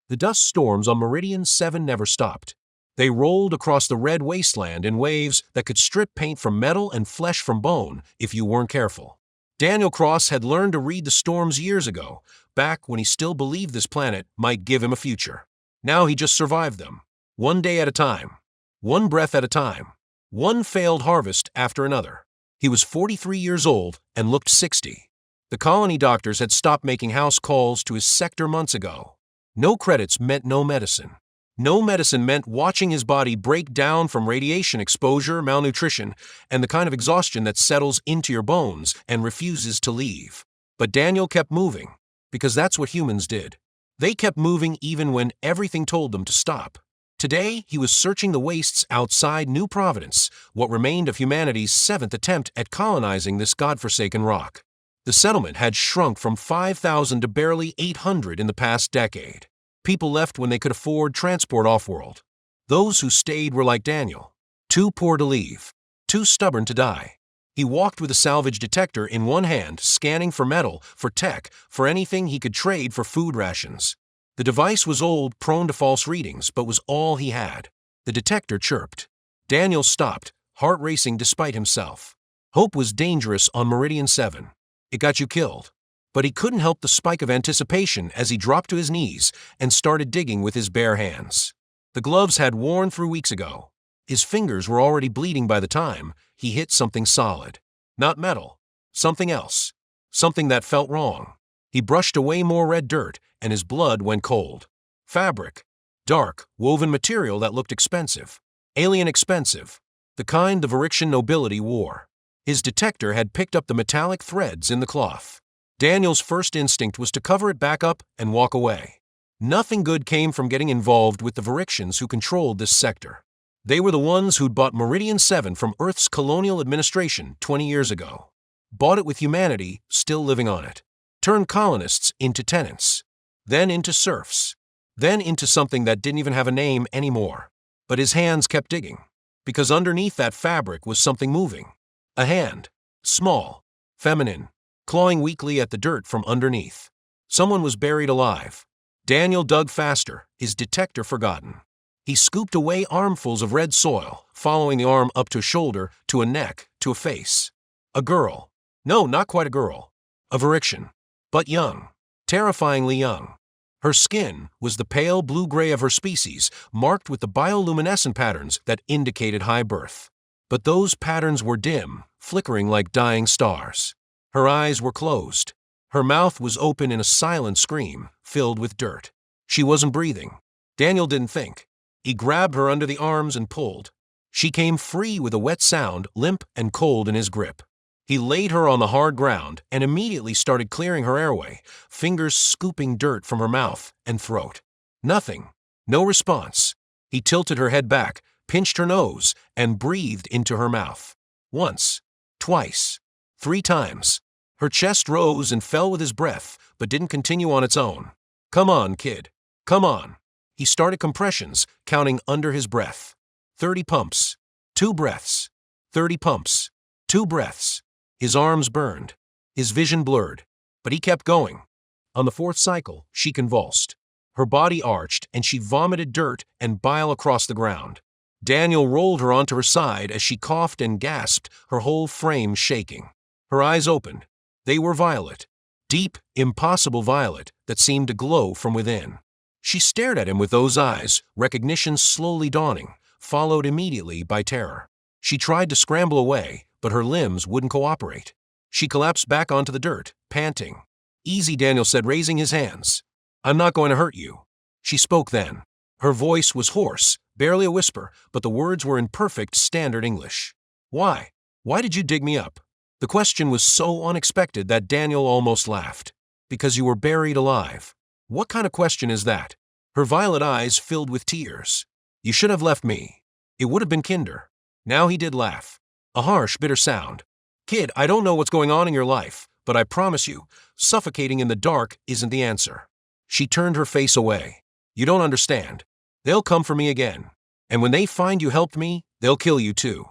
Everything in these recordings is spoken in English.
The dust storms on Meridian 7 never stopped. They rolled across the red wasteland in waves that could strip paint from metal and flesh from bone if you weren't careful. Daniel Cross had learned to read the storms years ago, back when he still believed this planet might give him a future. Now he just survived them, one day at a time, one breath at a time, one failed harvest after another. He was 43 years old and looked 60. The colony doctors had stopped making house calls to his sector months ago. No credits meant no medicine. No medicine meant watching his body break down from radiation exposure, malnutrition, and the kind of exhaustion that settles into your bones and refuses to leave. But Daniel kept moving, because that's what humans did. They kept moving even when everything told them to stop. Today, he was searching the wastes outside New Providence, what remained of humanity's 7th attempt at colonizing this godforsaken rock. The settlement had shrunk from 5,000 to barely 800 in the past decade. People left when they could afford transport off-world. Those who stayed were like Daniel, too poor to leave, too stubborn to die. He walked with a salvage detector in one hand, scanning for metal, for tech, for anything he could trade for food rations. The device was old, prone to false readings, but was all he had. The detector chirped. Daniel stopped, heart racing despite himself. Hope was dangerous on Meridian 7. It got you killed. But he couldn't help the spike of anticipation as he dropped to his knees and started digging with his bare hands. The gloves had worn through weeks ago. His fingers were already bleeding by the time he hit something solid. Not metal. Something else. Something that felt wrong. He brushed away more red dirt, and his blood went cold. Fabric. Dark, woven material that looked expensive. Alien expensive. The kind the Varixian nobility wore. His detector had picked up the metallic threads in the cloth. Daniel's first instinct was to cover it back up and walk away. Nothing good came from getting involved with the Varixians who controlled this sector. They were the ones who'd bought Meridian 7 from Earth's colonial administration 20 years ago. Bought it with humanity still living on it. Turned colonists into tenants. Then into serfs. Then into something that didn't even have a name anymore. But his hands kept digging. Because underneath that fabric was something moving. A hand. Small. Feminine. Clawing weakly at the dirt from underneath. Someone was buried alive. Daniel dug faster, his detector forgotten. He scooped away armfuls of red soil, following the arm up to a shoulder, to a neck, to a face. A girl. No, not quite a girl. A Varixian. But young. Terrifyingly young. Her skin was the pale blue-gray of her species, marked with the bioluminescent patterns that indicated high birth. But those patterns were dim, flickering like dying stars. Her eyes were closed. Her mouth was open in a silent scream, filled with dirt. She wasn't breathing. Daniel didn't think. He grabbed her under the arms and pulled. She came free with a wet sound, limp and cold in his grip. He laid her on the hard ground and immediately started clearing her airway, fingers scooping dirt from her mouth and throat. Nothing. No response. He tilted her head back, pinched her nose, and breathed into her mouth. Once. Twice. 3 times. Her chest rose and fell with his breath, but didn't continue on its own. Come on, kid. Come on. He started compressions, counting under his breath. 30 pumps. 2 breaths. 30 pumps. 2 breaths. His arms burned. His vision blurred. But he kept going. On the 4th cycle, she convulsed. Her body arched, and she vomited dirt and bile across the ground. Daniel rolled her onto her side as she coughed and gasped, her whole frame shaking. Her eyes opened. They were violet. Deep, impossible violet that seemed to glow from within. She stared at him with those eyes, recognition slowly dawning, followed immediately by terror. She tried to scramble away, but her limbs wouldn't cooperate. She collapsed back onto the dirt, panting. Easy, Daniel said, raising his hands. I'm not going to hurt you. She spoke then. Her voice was hoarse, barely a whisper, but the words were in perfect standard English. Why? Why did you dig me up? The question was so unexpected that Daniel almost laughed. Because you were buried alive. What kind of question is that? Her violet eyes filled with tears. You should have left me. It would have been kinder. Now he did laugh. A harsh, bitter sound. Kid, I don't know what's going on in your life, but I promise you, suffocating in the dark isn't the answer. She turned her face away. You don't understand. They'll come for me again. And when they find you helped me, they'll kill you too.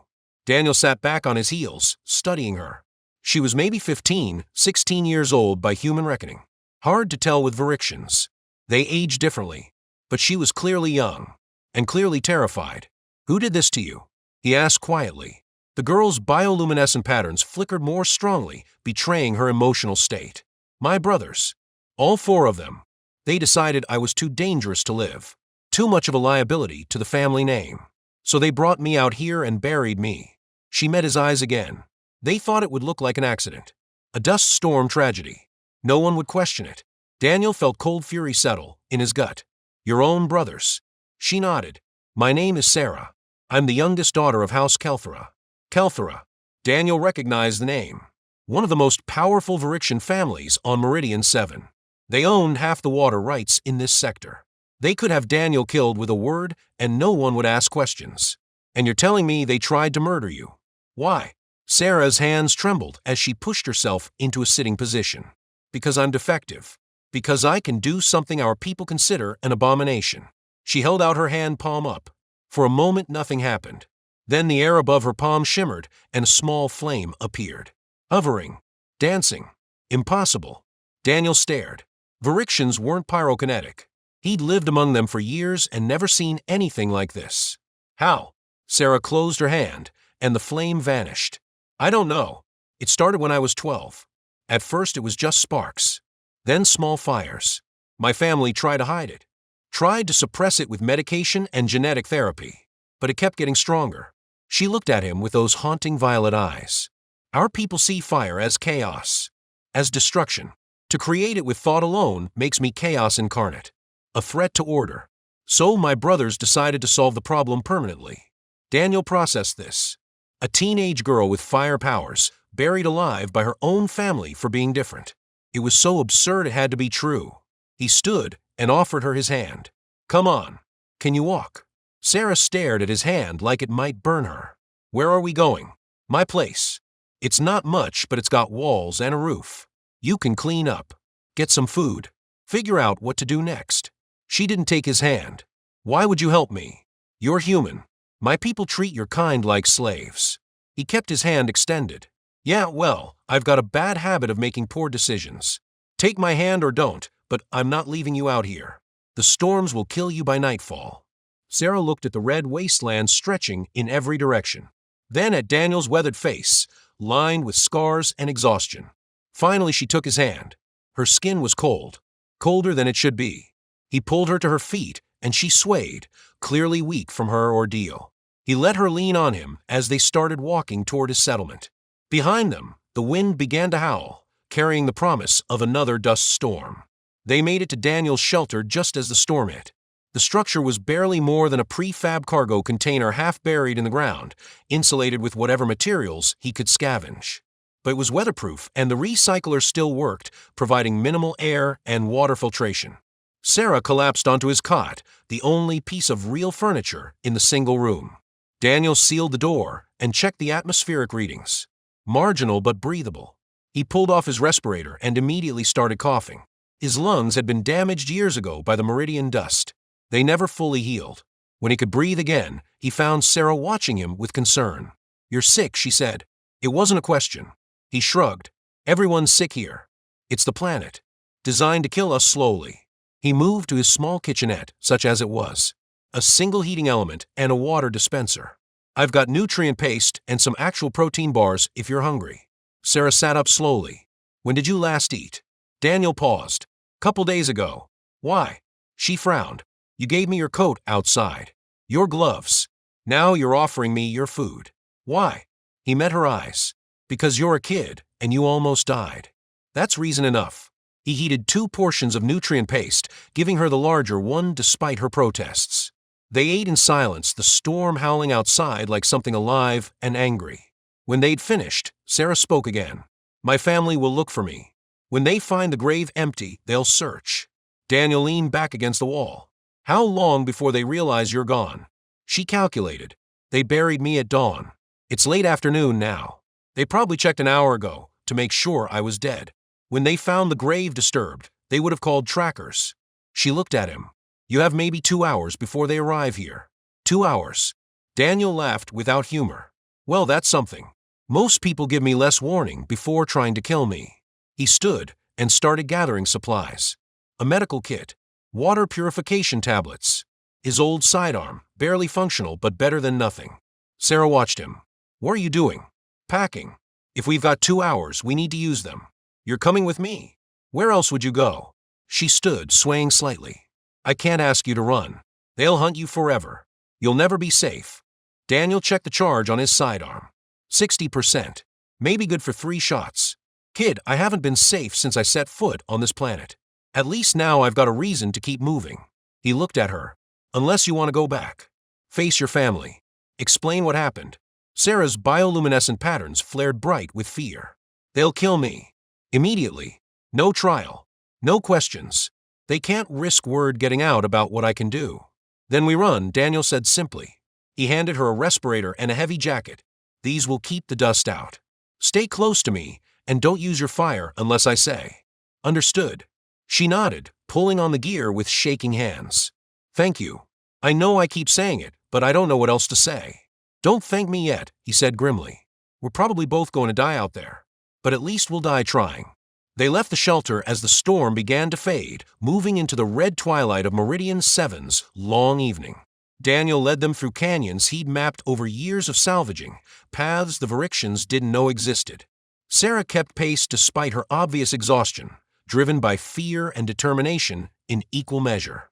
Daniel sat back on his heels, studying her. She was maybe 15, 16 years old by human reckoning. Hard to tell with Varixians. They age differently. but she was clearly young and clearly terrified. "Who did this to you?" he asked quietly. The girl's bioluminescent patterns flickered more strongly, betraying her emotional state. "My brothers. All 4 of them. They decided I was too dangerous to live, too much of a liability to the family name. So they brought me out here and buried me." She met his eyes again. "They thought it would look like an accident, a dust storm tragedy. No one would question it." Daniel felt cold fury settle in his gut. "Your own brothers?" She nodded. "My name is Sera. I'm the youngest daughter of House Kelthera." Kelthera. Daniel recognized the name. One of the most powerful Varixian families on Meridian 7. They owned half the water rights in this sector. They could have Daniel killed with a word and no one would ask questions. "And you're telling me they tried to murder you? Why?" Sera's hands trembled as she pushed herself into a sitting position. "Because I'm defective. Because I can do something our people consider an abomination." She held out her hand, palm up. For a moment nothing happened. Then the air above her palm shimmered and a small flame appeared. Hovering. Dancing. Impossible. Daniel stared. Varixians weren't pyrokinetic. He'd lived among them for years and never seen anything like this. "How?" Sera closed her hand, and the flame vanished. "I don't know. It started when I was 12. At first it was just sparks. Then small fires. My family tried to hide it. Tried to suppress it with medication and genetic therapy. But it kept getting stronger." She looked at him with those haunting violet eyes. "Our people see fire as chaos, as destruction. To create it with thought alone makes me chaos incarnate, a threat to order. So my brothers decided to solve the problem permanently." Daniel processed this. A teenage girl with fire powers, buried alive by her own family for being different. It was so absurd it had to be true. He stood and offered her his hand. "Come on. Can you walk?" Sera stared at his hand like it might burn her. "Where are we going?" "My place. It's not much, but it's got walls and a roof. You can clean up, get some food, figure out what to do next." She didn't take his hand. "Why would you help me? You're human. My people treat your kind like slaves." He kept his hand extended. "Yeah, well, I've got a bad habit of making poor decisions. Take my hand or don't, but I'm not leaving you out here. The storms will kill you by nightfall." Sera looked at the red wasteland stretching in every direction. Then at Daniel's weathered face, lined with scars and exhaustion. Finally she took his hand. Her skin was cold, colder than it should be. He pulled her to her feet, and she swayed, clearly weak from her ordeal. He let her lean on him as they started walking toward his settlement. Behind them, the wind began to howl, carrying the promise of another dust storm. They made it to Daniel's shelter just as the storm hit. The structure was barely more than a prefab cargo container half buried in the ground, insulated with whatever materials he could scavenge. But it was weatherproof and the recycler still worked, providing minimal air and water filtration. Sera collapsed onto his cot, the only piece of real furniture in the single room. Daniel sealed the door and checked the atmospheric readings. Marginal but breathable. He pulled off his respirator and immediately started coughing. His lungs had been damaged years ago by the Meridian dust. They never fully healed. When he could breathe again, he found Sera watching him with concern. "You're sick," she said. It wasn't a question. He shrugged. "Everyone's sick here. It's the planet, designed to kill us slowly." He moved to his small kitchenette, such as it was. A single heating element and a water dispenser. "I've got nutrient paste and some actual protein bars if you're hungry." Sera sat up slowly. "When did you last eat?" Daniel paused. "Couple days ago." "Why?" She frowned. "You gave me your coat outside. Your gloves. Now you're offering me your food. Why?" He met her eyes. "Because you're a kid, and you almost died. That's reason enough." He heated 2 portions of nutrient paste, giving her the larger one despite her protests. They ate in silence, the storm howling outside like something alive and angry. When they'd finished, Sera spoke again. "My family will look for me. When they find the grave empty, they'll search." Daniel leaned back against the wall. "How long before they realize you're gone?" She calculated. "They buried me at dawn. It's late afternoon now. They probably checked an hour ago to make sure I was dead. When they found the grave disturbed, they would have called trackers." She looked at him. "You have maybe 2 hours before they arrive here." 2 hours. Daniel laughed without humor. "Well, that's something. Most people give me less warning before trying to kill me." He stood and started gathering supplies. A medical kit, Water purification tablets. His old sidearm, barely functional but better than nothing. Sera watched him. What are you doing? Packing. If we've got 2 hours, we need to use them. You're coming with me. Where else would you go? She stood, swaying slightly. I can't ask you to run. They'll hunt you forever. You'll never be safe. Daniel checked the charge on his sidearm. 60%. Maybe good for 3 shots. Kid, I haven't been safe since I set foot on this planet. At least now I've got a reason to keep moving. He looked at her. Unless you want to go back. Face your family. Explain what happened. Sera's bioluminescent patterns flared bright with fear. They'll kill me. Immediately. No trial. No questions. They can't risk word getting out about what I can do. Then we run, Daniel said simply. He handed her a respirator and a heavy jacket. These will keep the dust out. Stay close to me, and don't use your fire unless I say. Understood. She nodded, pulling on the gear with shaking hands. Thank you. I know I keep saying it, but I don't know what else to say. Don't thank me yet, he said grimly. We're probably both going to die out there. But at least we'll die trying. They left the shelter as the storm began to fade, moving into the red twilight of Meridian Seven's long evening. Daniel led them through canyons he'd mapped over years of salvaging, paths the Varixians didn't know existed. Sera kept pace despite her obvious exhaustion, driven by fear and determination in equal measure.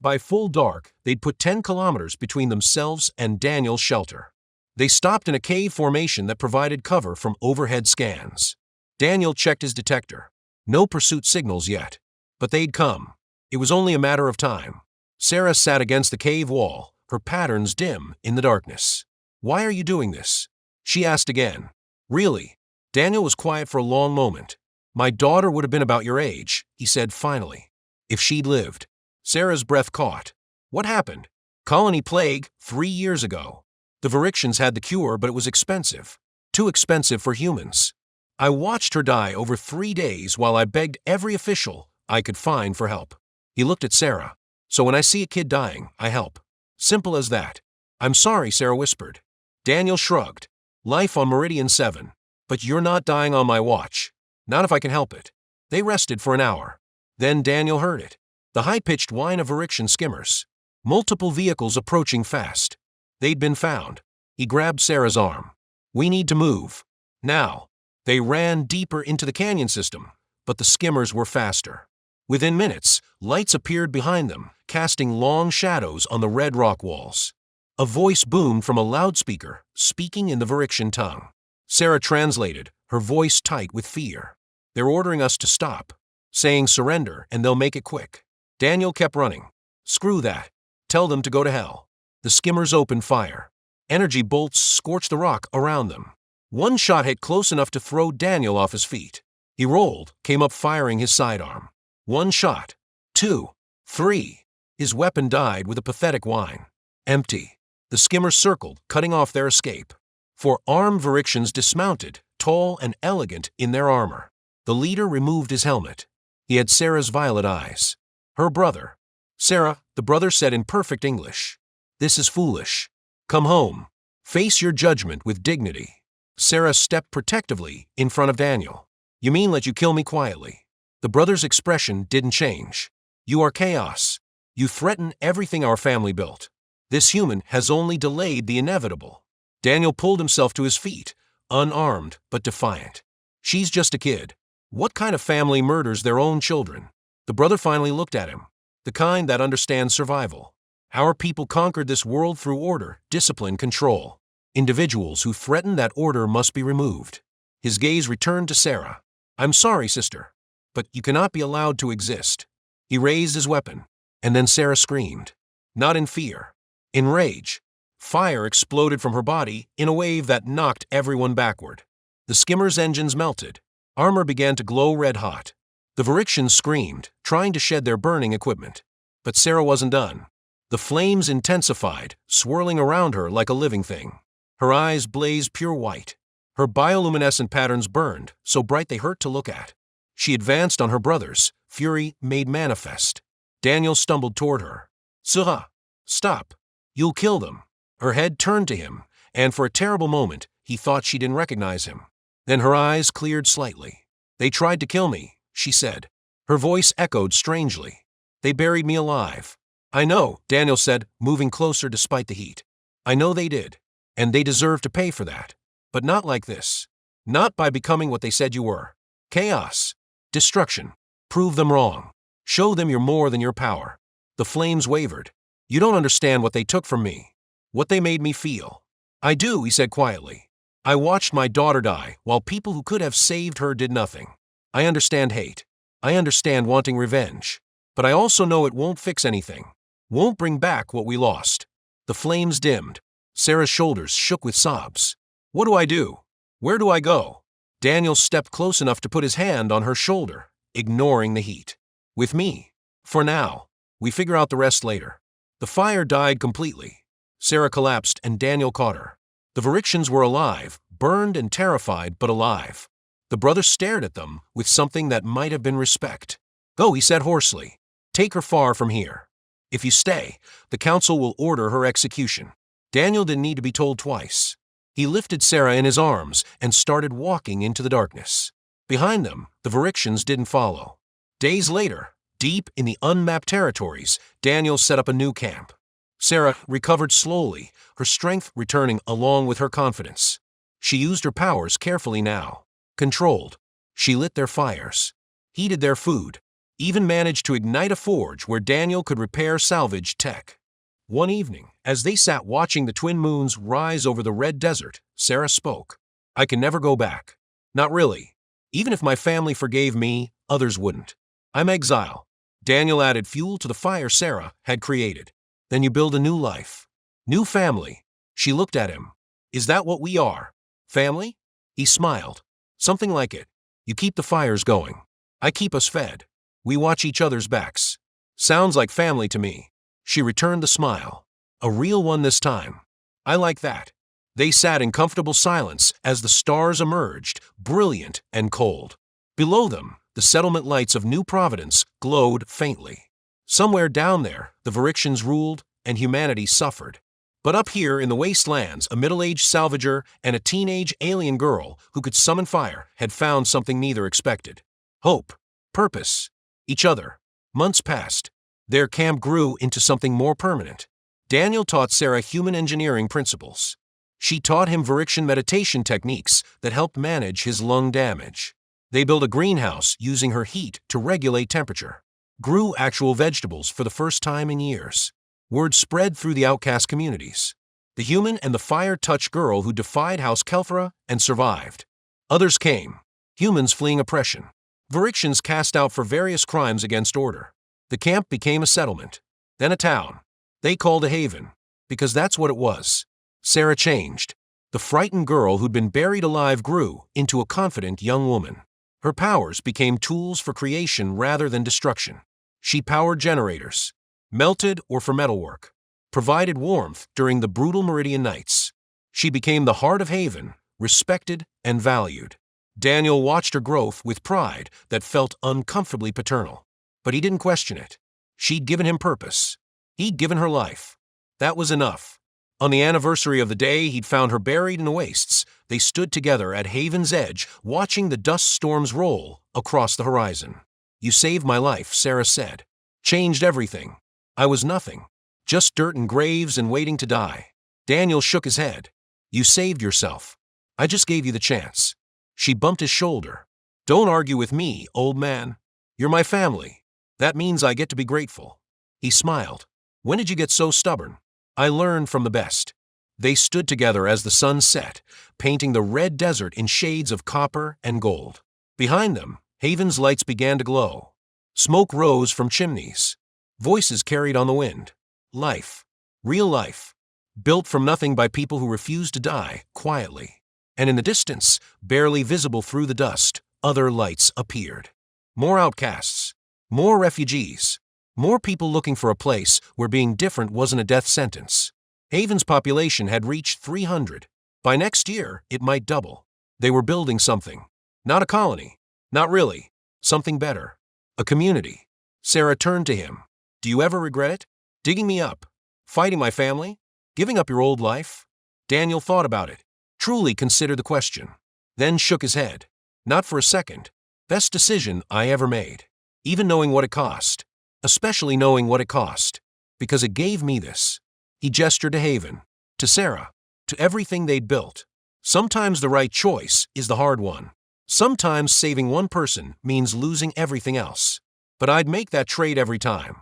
By full dark, they'd put 10 kilometers between themselves and Daniel's shelter. They stopped in a cave formation that provided cover from overhead scans. Daniel checked his detector. No pursuit signals yet. But they'd come. It was only a matter of time. Sera sat against the cave wall, her patterns dim in the darkness. Why are you doing this? She asked again. Really? Daniel was quiet for a long moment. My daughter would have been about your age, he said finally. If she'd lived. Sera's breath caught. What happened? Colony plague, 3 years ago. The Varixians had the cure, but it was expensive. Too expensive for humans. I watched her die over 3 days while I begged every official I could find for help. He looked at Sera. So when I see a kid dying, I help. Simple as that. I'm sorry, Sera whispered. Daniel shrugged. Life on Meridian 7. But you're not dying on my watch. Not if I can help it. They rested for an hour. Then Daniel heard it. The high-pitched whine of Varixian skimmers. Multiple vehicles approaching fast. They'd been found. He grabbed Sera's arm. We need to move. Now. They ran deeper into the canyon system, but the skimmers were faster. Within minutes, lights appeared behind them, casting long shadows on the red rock walls. A voice boomed from a loudspeaker, speaking in the Varixian tongue. Sera translated, her voice tight with fear. They're ordering us to stop, saying surrender and they'll make it quick. Daniel kept running. Screw that. Tell them to go to hell. The skimmers opened fire. Energy bolts scorched the rock around them. One shot hit close enough to throw Daniel off his feet. He rolled, came up firing his sidearm. 1 shot. 2. 3. His weapon died with a pathetic whine. Empty. The skimmers circled, cutting off their escape. 4 armed Varixians dismounted, tall and elegant in their armor. The leader removed his helmet. He had Sera's violet eyes. Her brother. Sera, the brother said in perfect English. This is foolish. Come home. Face your judgment with dignity. Sera stepped protectively in front of Daniel. You mean let you kill me quietly? The brother's expression didn't change. You are chaos. You threaten everything our family built. This human has only delayed the inevitable. Daniel pulled himself to his feet, unarmed but defiant. She's just a kid. What kind of family murders their own children? The brother finally looked at him. The kind that understands survival. Our people conquered this world through order, discipline, control. Individuals who threaten that order must be removed. His gaze returned to Sera. I'm sorry, sister, but you cannot be allowed to exist. He raised his weapon, and then Sera screamed. Not in fear. In rage. Fire exploded from her body in a wave that knocked everyone backward. The skimmer's engines melted. Armor began to glow red-hot. The Varixians screamed, trying to shed their burning equipment. But Sera wasn't done. The flames intensified, swirling around her like a living thing. Her eyes blazed pure white. Her bioluminescent patterns burned, so bright they hurt to look at. She advanced on her brothers, fury made manifest. Daniel stumbled toward her. Sera, stop. You'll kill them. Her head turned to him, and for a terrible moment, he thought she didn't recognize him. Then her eyes cleared slightly. They tried to kill me, she said. Her voice echoed strangely. They buried me alive. I know, Daniel said, moving closer despite the heat. I know they did. And they deserve to pay for that. But not like this. Not by becoming what they said you were. Chaos. Destruction. Prove them wrong. Show them you're more than your power. The flames wavered. You don't understand what they took from me. What they made me feel. I do, he said quietly. I watched my daughter die while people who could have saved her did nothing. I understand hate. I understand wanting revenge. But I also know it won't fix anything. Won't bring back what we lost. The flames dimmed. Sera's shoulders shook with sobs. What do I do? Where do I go? Daniel stepped close enough to put his hand on her shoulder, ignoring the heat. With me. For now. We figure out the rest later. The fire died completely. Sera collapsed and Daniel caught her. The Varixians were alive, burned and terrified, but alive. The brothers stared at them with something that might have been respect. Go, he said hoarsely. Take her far from here. If you stay, the council will order her execution. Daniel didn't need to be told twice. He lifted Sera in his arms and started walking into the darkness. Behind them, the Varixians didn't follow. Days later, deep in the unmapped territories, Daniel set up a new camp. Sera recovered slowly, her strength returning along with her confidence. She used her powers carefully now. Controlled. She lit their fires. Heated their food. Even managed to ignite a forge where Daniel could repair salvaged tech. One evening, as they sat watching the twin moons rise over the red desert, Sera spoke. I can never go back. Not really. Even if my family forgave me, others wouldn't. I'm exile. Daniel added fuel to the fire Sera had created. Then you build a new life. New family. She looked at him. Is that what we are? Family? He smiled. Something like it. You keep the fires going. I keep us fed. We watch each other's backs. Sounds like family to me. She returned the smile. A real one this time. I like that. They sat in comfortable silence as the stars emerged, brilliant and cold. Below them, the settlement lights of New Providence glowed faintly. Somewhere down there, the Varixians ruled and humanity suffered. But up here in the Wastelands, a middle-aged salvager and a teenage alien girl who could summon fire had found something neither expected. Hope. Purpose. Each other. Months passed. Their camp grew into something more permanent. Daniel taught Sera human engineering principles. She taught him Varixian meditation techniques that helped manage his lung damage. They built a greenhouse using her heat to regulate temperature. Grew actual vegetables for the first time in years. Word spread through the outcast communities. The human and the fire-touched girl who defied House Kelphra and survived. Others came. Humans fleeing oppression. Varixians cast out for various crimes against order. The camp became a settlement. Then a town. They called a haven. Because that's what it was. Sera changed. The frightened girl who'd been buried alive grew into a confident young woman. Her powers became tools for creation rather than destruction. She powered generators. Melted or for metalwork. Provided warmth during the brutal Meridian nights. She became the heart of Haven, respected and valued. Daniel watched her growth with pride that felt uncomfortably paternal. But he didn't question it. She'd given him purpose. He'd given her life. That was enough. On the anniversary of the day he'd found her buried in the wastes, they stood together at Haven's edge, watching the dust storms roll across the horizon. You saved my life, Sera said. Changed everything. I was nothing. Just dirt and graves and waiting to die. Daniel shook his head. You saved yourself. I just gave you the chance. She bumped his shoulder. Don't argue with me, old man. You're my family. That means I get to be grateful. He smiled. When did you get so stubborn? I learned from the best. They stood together as the sun set, painting the red desert in shades of copper and gold. Behind them, Haven's lights began to glow. Smoke rose from chimneys. Voices carried on the wind. Life. Real life. Built from nothing by people who refused to die quietly. And in the distance, barely visible through the dust, other lights appeared. More outcasts. More refugees. More people looking for a place where being different wasn't a death sentence. Haven's population had reached 300. By next year, it might double. They were building something. Not a colony. Not really. Something better. A community. Sera turned to him. Do you ever regret it? Digging me up? Fighting my family? Giving up your old life? Daniel thought about it. Truly considered the question. Then shook his head. Not for a second. Best decision I ever made. Even knowing what it cost. especially knowing what it cost. Because it gave me this. He gestured to Haven, to Sera, to everything they'd built. Sometimes the right choice is the hard one. Sometimes saving one person means losing everything else. But I'd make that trade every time.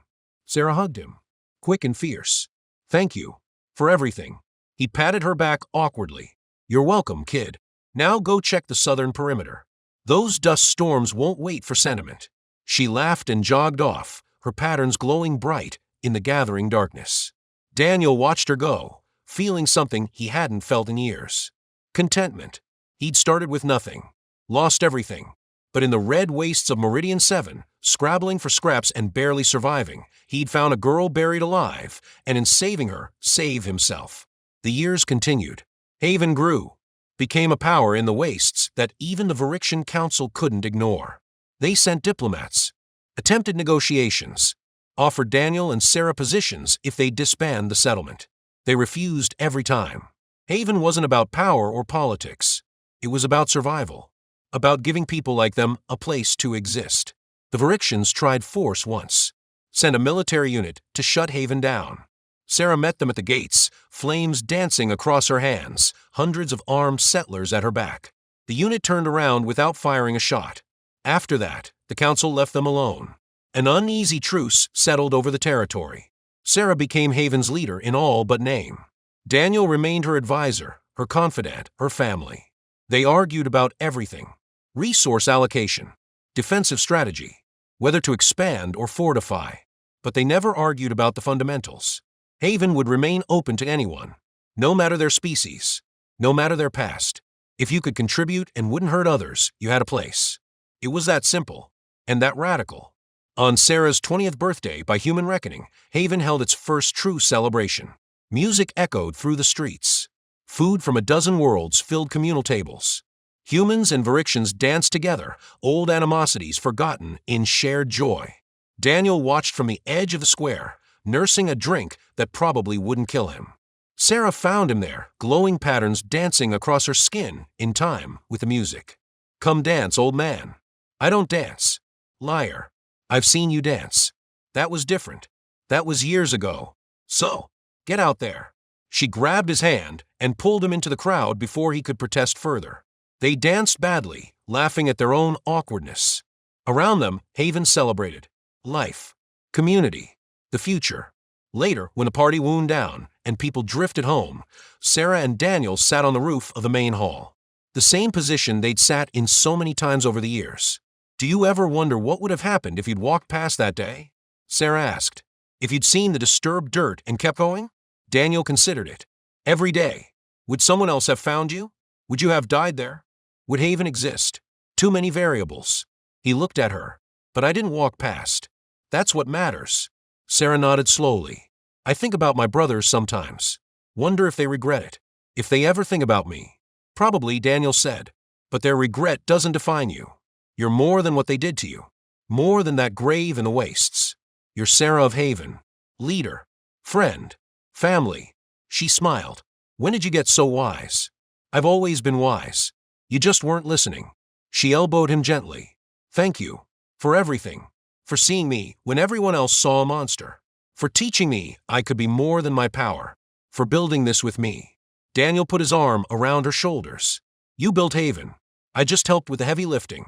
Sera hugged him, quick and fierce. Thank you. For everything. He patted her back awkwardly. You're welcome, kid. Now go check the southern perimeter. Those dust storms won't wait for sentiment. She laughed and jogged off, her patterns glowing bright in the gathering darkness. Daniel watched her go, feeling something he hadn't felt in years. Contentment. He'd started with nothing, lost everything. But in the red wastes of Meridian 7, scrabbling for scraps and barely surviving, he'd found a girl buried alive, and in saving her, save himself. The years continued. Haven grew, became a power in the wastes that even the Varixian Council couldn't ignore. They sent diplomats, attempted negotiations, offered Daniel and Sera positions if they'd disband the settlement. They refused every time. Haven wasn't about power or politics. It was about survival, about giving people like them a place to exist. The Varixians tried force once, sent a military unit to shut Haven down. Sera met them at the gates, flames dancing across her hands, hundreds of armed settlers at her back. The unit turned around without firing a shot. After that, the council left them alone. An uneasy truce settled over the territory. Sera became Haven's leader in all but name. Daniel remained her advisor, her confidant, her family. They argued about everything: resource allocation, defensive strategy, whether to expand or fortify. But they never argued about the fundamentals. Haven would remain open to anyone, no matter their species, no matter their past. If you could contribute and wouldn't hurt others, you had a place. It was that simple, and that radical. On Sera's 20th birthday, by human reckoning, Haven held its first true celebration. Music echoed through the streets. Food from a dozen worlds filled communal tables. Humans and Varixians danced together, old animosities forgotten in shared joy. Daniel watched from the edge of the square, nursing a drink that probably wouldn't kill him. Sera found him there, glowing patterns dancing across her skin in time with the music. Come dance, old man. I don't dance. Liar. I've seen you dance. That was different. That was years ago. So, get out there. She grabbed his hand and pulled him into the crowd before he could protest further. They danced badly, laughing at their own awkwardness. Around them, Haven celebrated life, community, the future. Later, when the party wound down and people drifted home, Sera and Daniel sat on the roof of the main hall. The same position they'd sat in so many times over the years. Do you ever wonder what would have happened if you'd walked past that day? Sera asked. If you'd seen the disturbed dirt and kept going? Daniel considered it. Every day. Would someone else have found you? Would you have died there? Would Haven exist? Too many variables. He looked at her. But I didn't walk past. That's what matters. Sera nodded slowly. I think about my brothers sometimes. Wonder if they regret it. If they ever think about me. Probably, Daniel said. But their regret doesn't define you. You're more than what they did to you. More than that grave in the wastes. You're Sera of Haven. Leader. Friend. Family. She smiled. When did you get so wise? I've always been wise. You just weren't listening. She elbowed him gently. Thank you. For everything. For seeing me when everyone else saw a monster. For teaching me I could be more than my power. For building this with me. Daniel put his arm around her shoulders. You built Haven. I just helped with the heavy lifting.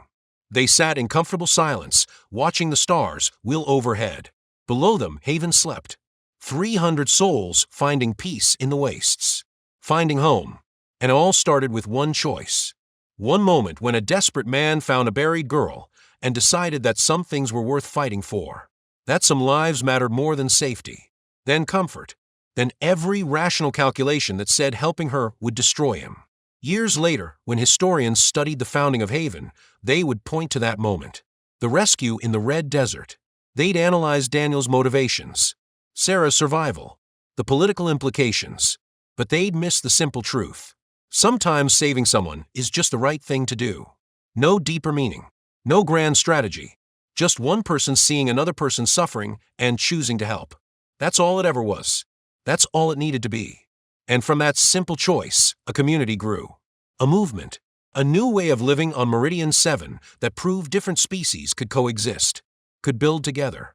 They sat in comfortable silence, watching the stars wheel overhead. Below them, Haven slept. 300 souls finding peace in the wastes. Finding home. And it all started with one choice. One moment when a desperate man found a buried girl and decided that some things were worth fighting for. That some lives mattered more than safety. Then comfort. Then every rational calculation that said helping her would destroy him. Years later, when historians studied the founding of Haven, they would point to that moment. The rescue in the Red Desert. They'd analyze Daniel's motivations, Sera's survival, the political implications. But they'd miss the simple truth. Sometimes saving someone is just the right thing to do. No deeper meaning. No grand strategy. Just one person seeing another person suffering and choosing to help. That's all it ever was. That's all it needed to be. And from that simple choice, a community grew. A movement. A new way of living on Meridian 7 that proved different species could coexist, could build together.